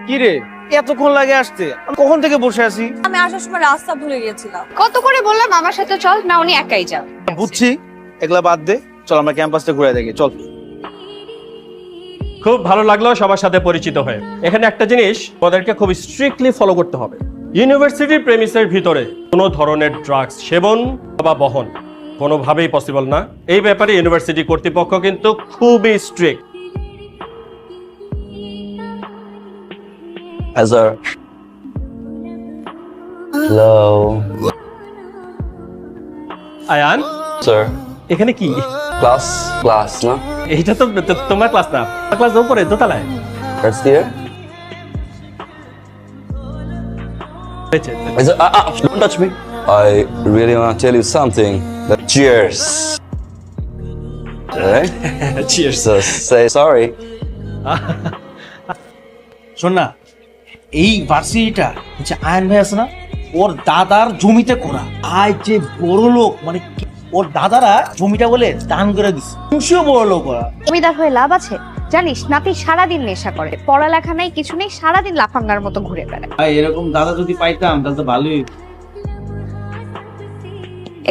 কি রে এতক্ষণ লাগে আসতে? আমি কখন থেকে বসে আছি। আমি আসার সময় রাস্তা ভুলে গিয়েছিলাম। কত করে বললাম আমার সাথে চল, না উনি একাই যাও। বুঝছি, এগুলা বাদ দে, চল আমরা ক্যাম্পাসটা ঘুরে দেখি, চল। খুব ভালো লাগলো সবার সাথে পরিচিত হয়ে। এখানে একটা জিনিস ওদেরকে খুব স্ট্রিক্টলি ফলো করতে হবে। ইউনিভার্সিটি প্রেমিসের ভিতরে কোনো ধরনের ড্রাগস সেবন বা বহন কোনোভাবেই পসিবল না। এই ব্যাপারে ইউনিভার্সিটি কর্তৃপক্ষ কিন্তু খুবই strict. Hi, sir. Hello, Ayaan, sir. এখানে কি? Class, না? এইটা তো তোমার ক্লাস না, ক্লাস উপরে দোতলায়। That's there. Is it, don't touch me. I really want to tell you something. Cheers. Alright? Cheers. So say sorry. শোন না, এই ভার্সিটিটা হচ্ছে আয়ন ভাই আছে না, ওর দাদার জমিতে করা। আয় যে বড় লোক, মানে ওর দাদারা জমিটা বলে দান করে দিচ্ছে। খুশিও বড় লোক ওরা। জমিদার হয়ে লাভ আছে? জানিস নাতি সারাদিন নেশা করে, পড়ালেখা নাই কিছু নেই, সারাদিন লাফাঙ্গার মতো ঘুরে বেড়ায়। ভাই এরকম দাদা যদি পাইতাম তাহলে তো ভালোই।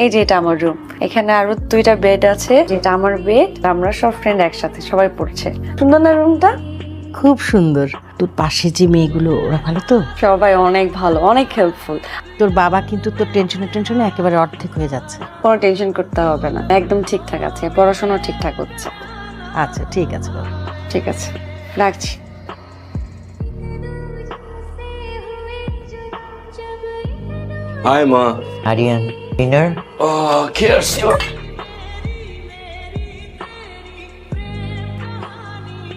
এই যে এটা আমার রুম, এখানে আরো 2টা বেড আছে। যেটা আমার বেড, আমরা সব ফ্রেন্ড একসাথে সবাই পড়ছে। সুন্দর না রুমটা? খুব সুন্দর। তোর পাশে যে মেয়েগুলো ওরা ভালো তো? সবাই অনেক ভালো, অনেক হেল্পফুল। তোর বাবা কিন্তু তোর টেনশনে একেবারে অর্ধেক হয়ে যাচ্ছে। কোনো টেনশন করতে হবে না, একদম ঠিকঠাক আছে, পড়াশোনা ঠিকঠাক হচ্ছে। আচ্ছা ঠিক আছে বাবা। ঠিক আছে, রাখছি। Hi, Ma. Aryan, dinner? Oh, cheers.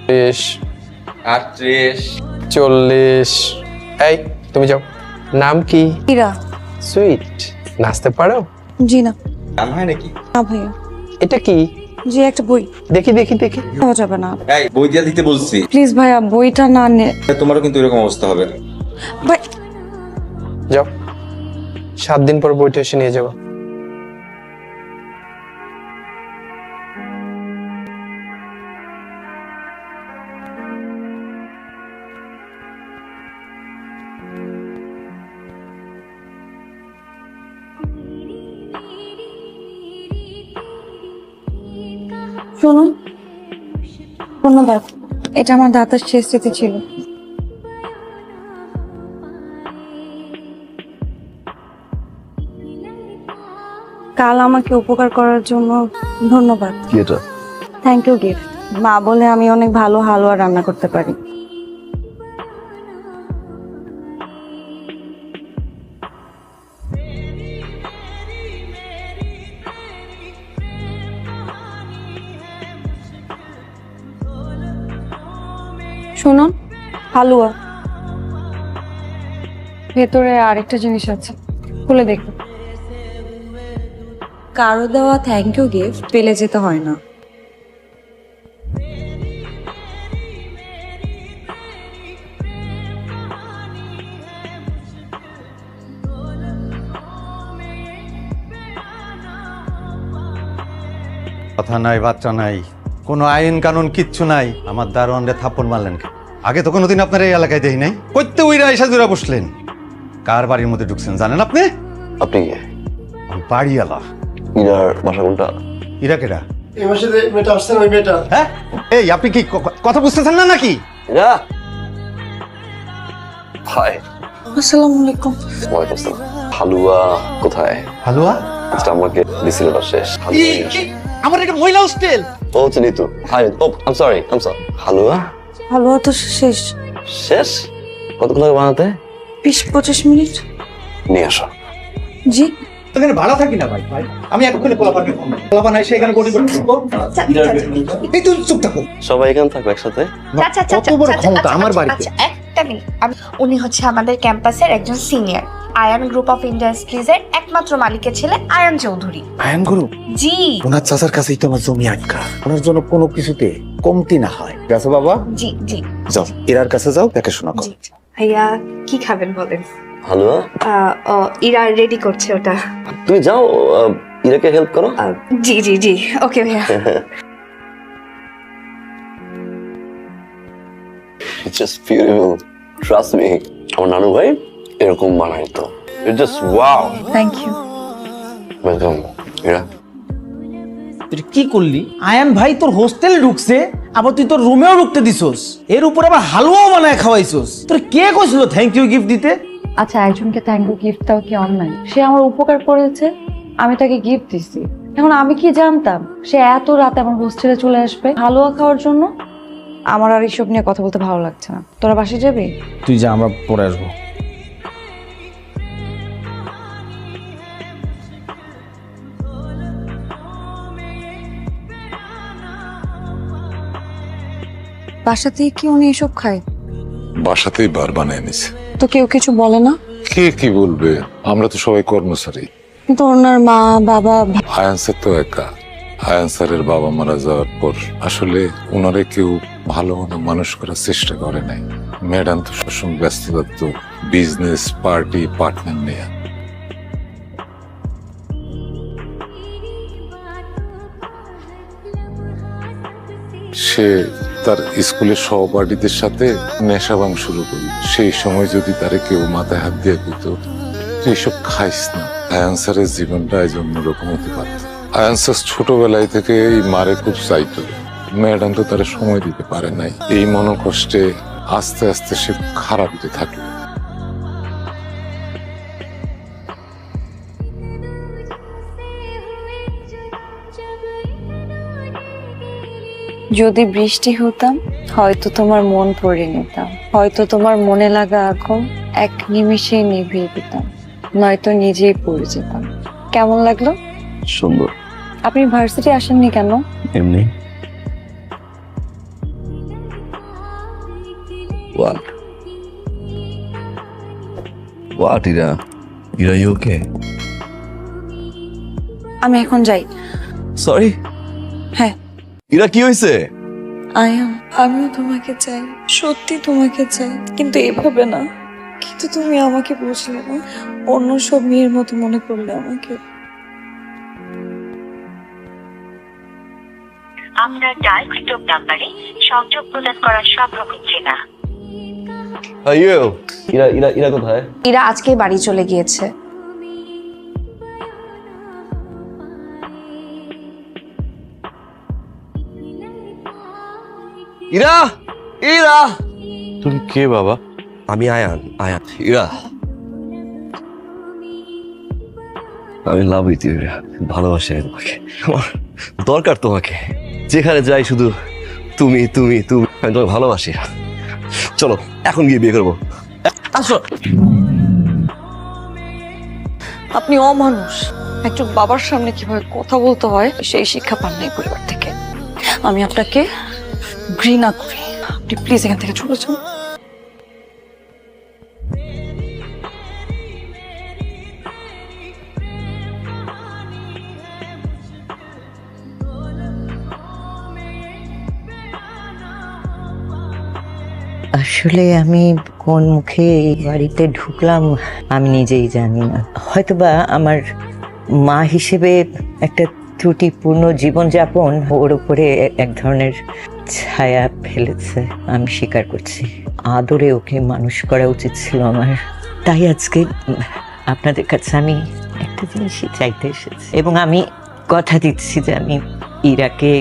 38 40। এই তুমি যাও। নাম কি? ইরা। সুইট। নাচতে পারো? জি না। গান হয় নাকি? না ভাইয়া। এটা কি? জি একটা বই। দেখি দেখি দেখি। দেওয়া যাবে না এই বই দিয়ে দিতে বলছি। প্লিজ ভাইয়া, বইটা না নে। তোমারও কিন্তু এরকম অবস্থা হবে। ভাই যাও, 7 দিন পর বইটা এসে নিয়ে যাবো। শুনুন, ধন্যবাদ। এটা আমার দাদার শেষ স্মৃতি ছিল। কাল আমাকে উপকার করার জন্য ধন্যবাদ। কি এটা? Thank you gift. মা বলে আমি অনেক ভালো হালুয়া রান্না করতে পারি। শুনুন, হালুয়া ভেতরে আরেকটা জিনিস আছে, খুলে দেখুন। কারো দেওয়া থ্যাংক ইউ গিফট পেলে যেতে হয় না। কথা নাই, বাচ্চা নাই, কোনো আইন কানুন কিচ্ছু নাই। আমার দারোয়ানরে থাপ্পড় মারলেন কেন? আগে তো কোনোদিন আপনার এই এলাকায় দেখি নাই। কইতে উইরা এসা জুড়া বসলেন। কার বাড়ির মধ্যে ঢুকছেন জানেন আপনি? আপনি কে? আমি বাড়িওয়ালা। ইরার বাসা কোনটা? ইরা কেডা? এই মাসে যে মেয়েটা আসছে না, ওই মেয়েটা। হ্যাঁ, এই আপনি কি কথা বুঝতেছেন না নাকি? ইরা। হাই। আসসালামু আলাইকুম। ওয়ালাইকুম আসসালাম। হালুয়া কোথায়? হালুয়া? আচ্ছা আমাকে দিছিল না শেষ। আমার এটা মহিলা হোস্টেল। ও চিনি তো। হাই। ও আই এম সরি। হালুয়া হালুয়া তো শেষ। শেষ? কতক্ষণ লাগে বানাতে? 20-25 মিনিট। নিয়ে আসো। জি। এখানে ভাড়া থাকি না ভাই। আমি এক্ষুনি পোলাপানকে ফোন করব। পোলাপান এসে এখানে কোটি করে থাকবো। এই তুই চুপ থাকো। সবাই এখানে থাকো একসাথে। কত বড় ক্ষমতা আমার বাড়িতে। একটা নেই, উনি হচ্ছে আমাদের ক্যাম্পাসের একজন senior. Ayaan group of industries এর একমাত্র মালিকের ছেলে আয়ান চৌধুরী। আয়ন গুরু, জি। ওনার চাচার কাছেই তো আমার জমি আটকা। ওনার জন্য কোনো কিছুতে কমতি না হয়। গেছো বাবা? জি জি যাও, এরার কাছে যাও, দেখাশোনা করো। ভাইয়া কি খাবেন বলেন? হালুয়া? ইরা রেডি করছে ওটা। তুমি যাও, ইরাকে হেল্প করো। জি জি জি, ওকে ভাইয়া। It's just beautiful. Trust me, আমার নানু ভাই এরকম বানাইতো। It just wow. Thank you. Welcome. এরা তুই কি করলি? আয়ান ভাই তোর হোস্টেলে ঢুকছে, আবার তুই তোর রুমেও ঢুকতে দিছস, এর উপর আবার হালুয়াও বানায় খাওয়াইছস। তোর কে কইছিল থ্যাংক ইউ গিফট দিতে? আচ্ছা, একজনকে থ্যাংক ইউ গিফট দাও কি অনলাইন? সে আমার উপকার করেছে, আমি তাকে গিফট দিছি। এখন আমি কি জানতাম সে এত রাতে আমার হোস্টেলে চলে আসবে হালুয়া খাওয়ার জন্য? আমার আর এইসব নিয়ে কথা বলতে ভালো লাগছে না। তোরা বাসায় যাবি? তুই যা, আমরা পরে আসবো। বাসাতেই কি উনি এসব খায়? বাসাতেই বার বানিয়ে নিছে। তো কেউ কিছু বলে না? কে কি বলবে, আমরা তো সবাই কর্মচারী। কিন্তু ওনার মা বাবা আয়ান স্যার তো একা। আয়ান স্যারের বাবা মারা যাওয়ার পর আসলে ওনারে কেউ ভালো মতো মানুষ করার চেষ্টা করে নাই। ম্যাডাম তো সবসময় ব্যস্ত থাকতো বিজনেস, পার্টি, পার্টনার নিয়ে। সে তার স্কুলের সহপাঠীদের সাথে নেশা ভাঙ শুরু করি। সেই সময় যদি তারে কেউ মাথায় হাত দিয়ে দিত, তুই এসব খাইস না, আয়ান স্যারের জীবনটা আজ অন্যরকম হতে পারত। আয়ান স্যার ছোটবেলায় থেকে এই মারে খুব চাইতো, ম্যাডাম তো তারে সময় দিতে পারে নাই। এই মনোকষ্টে আস্তে আস্তে সে খারাপ হতে থাকলো। যদি বৃষ্টি হতাম, হয়তো তোমার মন পড়ে নিতাম, হয়তো তোমার মনে লাগা আগুন এক নিমিষেই নিভিয়ে দিতাম, নয়তো নিজেই পড়ে যেতাম। কেমন লাগলো? সুন্দর। আপনি ভার্সিটি আসেননি কেন? এমনি। What? What, Ira? Ira, you okay? আমি এখন যাই। Sorry? হ্যাঁ। ইরা, কি হয়েছে? আয়ান, আমিও তোমাকে চাই, সত্যি তোমাকে চাই, কিন্তু এভাবে না। কিন্তু তুমি আমাকে বুঝলে না, অন্য সব মেয়ের মতো মনে করলে আমাকে। আপনার ডায়াল স্টপ নাম্বারে সংযোগ প্রদান করা সম্ভব হচ্ছে না। ইরা কোথায়? ইরা আজকে বাড়ি চলে গিয়েছে। ইরা, ইরা, তুমি কে বাবা? আমি আয়ান। আয়ান, ইরা, আমি লাভ উইথ ইউ। ইরা, ভালোবাসি আমি তোমাকে, আমার দরকার তোমাকে। যেখানে যাই শুধু তুমি তুমি তুমি, আমি তোমাকে ভালোবাসি। চলো এখন গিয়ে বিয়ে করবো। আসো। আপনি অমানুষ। একজন বাবার সামনে কিভাবে কথা বলতে হয় সেই শিক্ষা পান নাই পরিবার থেকে। আমি আপনাকে ঘৃণা করি। আপনি প্লিজ এখান থেকে চলে যান। আসলে আমি কোন মুখে এই বাড়িতে ঢুকলাম আমি নিজেই জানি না। হয়তোবা আমার মা হিসেবে একটা ত্রুটিপূর্ণ জীবনযাপন ওর উপরে এক ধরনের ছায়া ফেলেছে, আমি স্বীকার করছি। আদরে ওকে মানুষ করা উচিত ছিল আমার। তাই আজকে আপনাদের কাছে আমি একটা জিনিসই চাইতে এসেছি, এবং আমি কথা দিচ্ছি যে আমি ইরাকে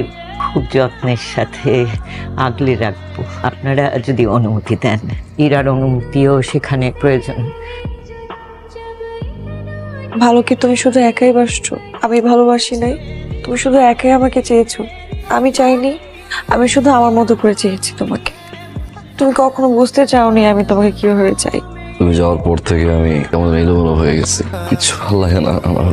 খুব যত্নের সাথে আগলে রাখবো। আপনারা যদি অনুমতি দেন, ইরার অনুমতিও সেখানে প্রয়োজন। ভালো কি তুমি শুধু একাই বাসছো? আমি ভালোবাসি নাই। তুমি শুধু একাই আমাকে চেয়েছো, আমি চাইনি। আমি শুধু আমার মতো করে চেয়েছি তোমাকে। তুমি কখনো বুঝতে চাওনি আমি তোমাকে কিভাবে চাই। তুমি যাওয়ার পর থেকে আমি কেমন এলোমেলো হয়ে গেছি, কিছু ভালো লাগে না আমার।